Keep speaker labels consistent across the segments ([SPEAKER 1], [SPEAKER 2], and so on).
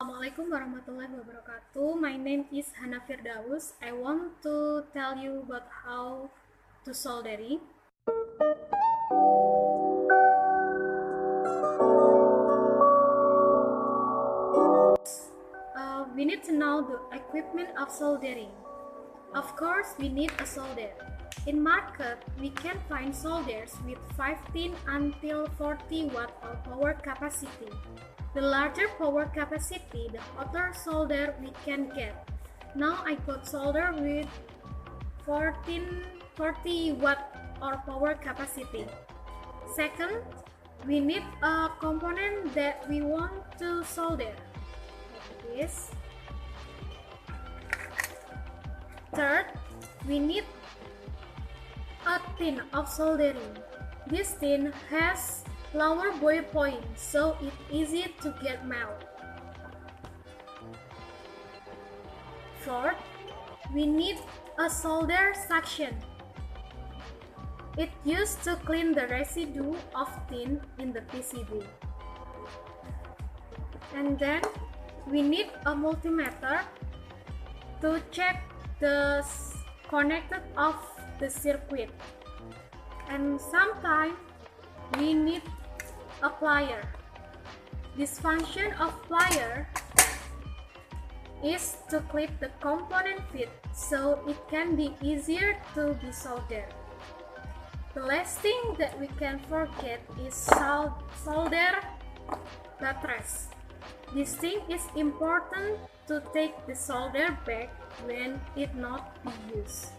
[SPEAKER 1] Assalamualaikum warahmatullahi wabarakatuh. My name is Hanna Firdaus. I want to tell you about how to soldering. We need to know the equipment of soldering. Of course, we need a solder. In market, we can find solders with 15 until 40 watt of power capacity. The larger power capacity, the hotter solder we can get. Now I got solder with 40 watt or power capacity. Second, we need a component that we want to solder, like this. Third, we need a tin of soldering. This tin has lower boil point, so it's easy to get melt. Fourth, we need a solder suction. It's used to clean the residue of tin in the PCB. And then we need a multimeter to check the connected of the circuit. And sometimes we need a plier. This function of plier is to clip the component fit so it can be easier to be soldered. The last thing that we can forget is solder buttress. This thing is important to take the solder back when it not be used.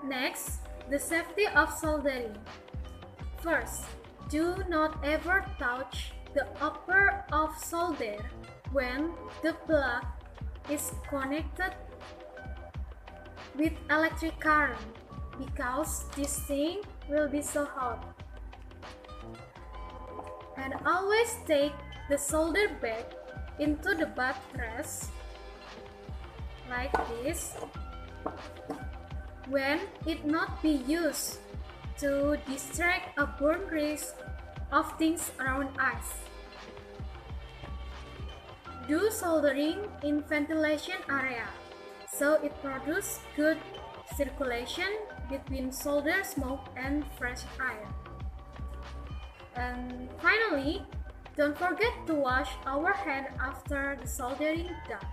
[SPEAKER 1] Next, the safety of soldering. First, do not ever touch the upper of solder when the plug is connected with electric current because this thing will be so hot. And always take the solder back into the buttress like this when it not be used to distract a burn risk of things around us. Do soldering in ventilation area so it produces good circulation between solder smoke and fresh air. And finally, don't forget to wash our hand after the soldering done.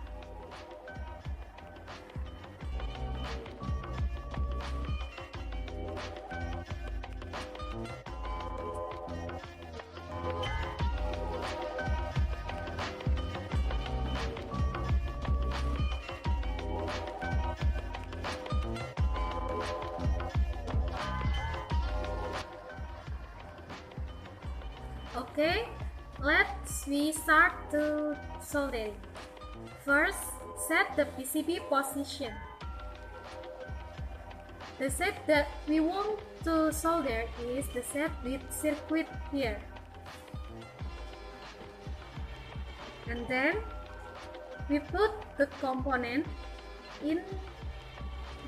[SPEAKER 1] Okay, let's start to soldering. First, set the PCB position. The set that we want to solder is the set with circuit here. And then we put the component in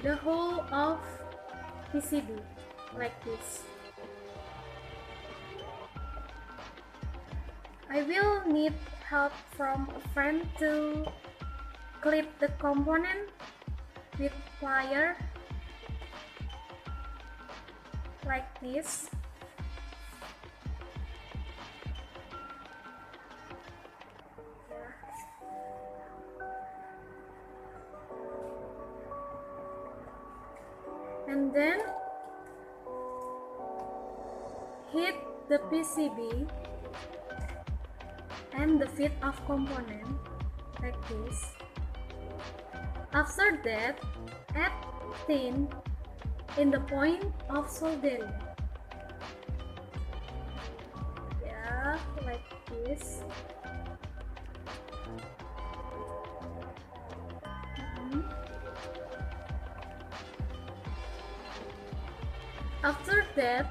[SPEAKER 1] the hole of PCB like this. I will need help from a friend to clip the component with plier like this. And then hit the PCB and the fit of component like this. After that, add tin in the point of soldering. Yeah, like this. After that,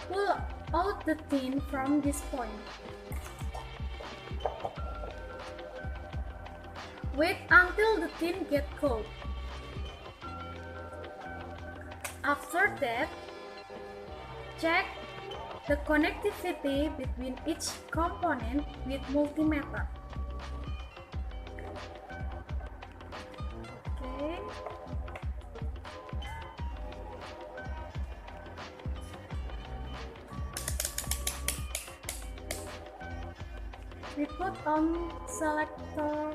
[SPEAKER 1] pull out the tin from this point. Wait until the tin gets cold. After that, check the connectivity between each component with multimeter. Okay. We put on selector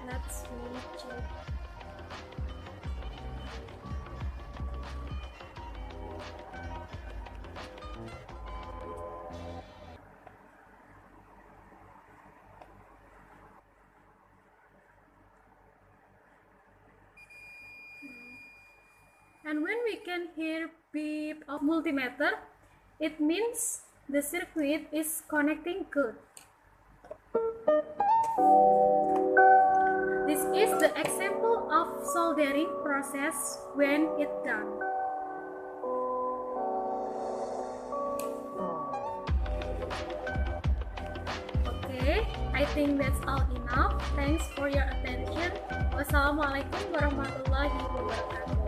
[SPEAKER 1] let's check. And when we can hear beep of multimeter, it means the circuit is connecting good. This is the example of soldering process when it's done. Okay, I think that's all enough. Thanks for your attention. Wassalamualaikum warahmatullahi wabarakatuh.